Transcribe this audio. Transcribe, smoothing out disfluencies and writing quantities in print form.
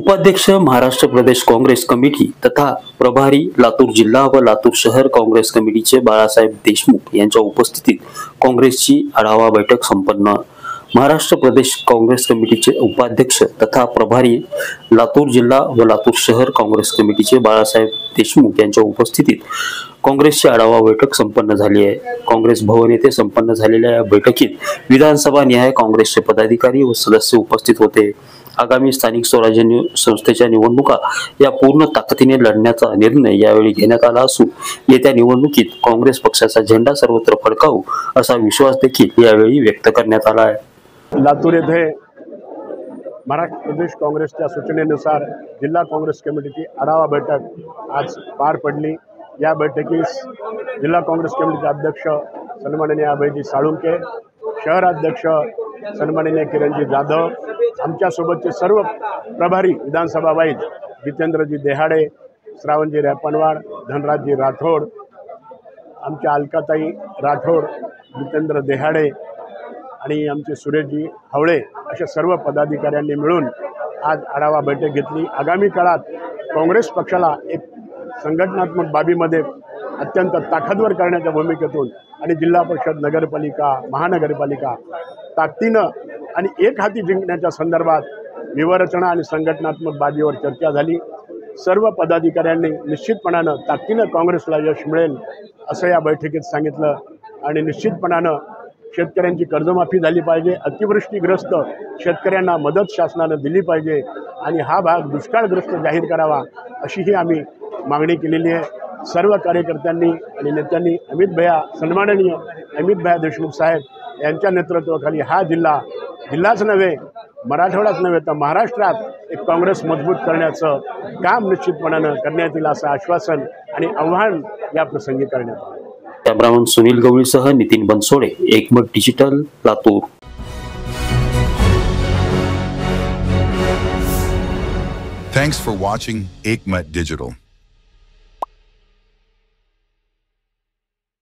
उपाध्यक्ष महाराष्ट्र प्रदेश काँग्रेस कमिटी तथा प्रभारी लातूर जिल्हा व लातूर शहर काँग्रेस कमिटीचे बाळासाहेब देशमुख यांच्या उपस्थितीत काँग्रेसची आढावा बैठक संपन्न। महाराष्ट्र प्रदेश काँग्रेस कमिटीचे उपाध्यक्ष तथा प्रभारी लातूर जिल्हा व लातूर शहर काँग्रेस कमिटीचे बाळासाहेब देशमुख यांच्या उपस्थितीत काँग्रेसची आढावा बैठक संपन्न झाली आहे। काँग्रेस भवन येथे संपन्न झालेल्या या बैठकीत विधानसभा निहाय काँग्रेसचे पदाधिकारी व सदस्य उपस्थित होते। आगामी स्थानिक स्वराज्य संस्थेच्या निवडणुका या पूर्ण ताकदीने लढण्याचा निर्णय यावेळी घेण्यात आला असून येत्या निवडणुकीत काँग्रेस पक्षाचा झेंडा सर्वत्र फडकावू असा विश्वास देखील यावेळी व्यक्त करण्यात आला आहे। लातूर येथे महाराष्ट्र प्रदेश काँग्रेसच्या सूचनेनुसार जिल्हा काँग्रेस कमिटीची आढावा बैठक आज पार पडली। या बैठकीस जिल्हा काँग्रेस कमिटीचे अध्यक्ष सन्माननीय अभयजी साळुंके, शहराध्यक्ष सन्माननीय किरणजी जाधव, आमच्यासोबतचे सर्व प्रभारी विधानसभा वाईज जितेंद्रजी देहाडे, श्रावणजी रॅपणवाड, धनराजजी राठोड, आमच्या अलकाताई राठोड, जितेंद्र देहाडे आणि आमचे सुरेशजी हवळे अशा सर्व पदाधिकाऱ्यांनी मिळून आज आढावा बैठक घेतली। आगामी काळात काँग्रेस पक्षाला एक संघटनात्मक बाबीमध्ये अत्यंत ताकदवर करण्याच्या भूमिकेतून आणि जिल्हा परिषद, नगरपालिका, महानगरपालिका ताकदीनं आणि एक हाती जिंकण्याच्या संदर्भात व्यूहरचना आणि संघटनात्मक बाबीवर चर्चा झाली। सर्व पदाधिकाऱ्यांनी निश्चितपणानं ताकदीनं काँग्रेसला यश मिळेल असं या बैठकीत सांगितलं आणि निश्चितपणानं शेतकऱ्यांची कर्जमाफी झाली पाहिजे, अतिवृष्टीग्रस्त शेतकऱ्यांना मदत शासनानं दिली पाहिजे आणि हा भाग दुष्काळग्रस्त जाहीर करावा अशीही आम्ही मागणी केलेली आहे। सर्व कार्यकर्त्यांनी आणि नेत्यांनी सन्माननीय अमित भैया देशमुख साहेब यांच्या नेतृत्वाखाली हा जिल्हाच नव्हे, मराठवाडाच नव्हे तर महाराष्ट्रात एक काँग्रेस मजबूत करण्याचं काम निश्चितपणानं करण्यात येईल असं आश्वासन आणि आव्हान या प्रसंगी करण्यात आलं। कॅमेरामन सुनील गवळीसह नितीन बनसोडे, एकमत digital, Latur. Thanks for watching Ekmat Digital.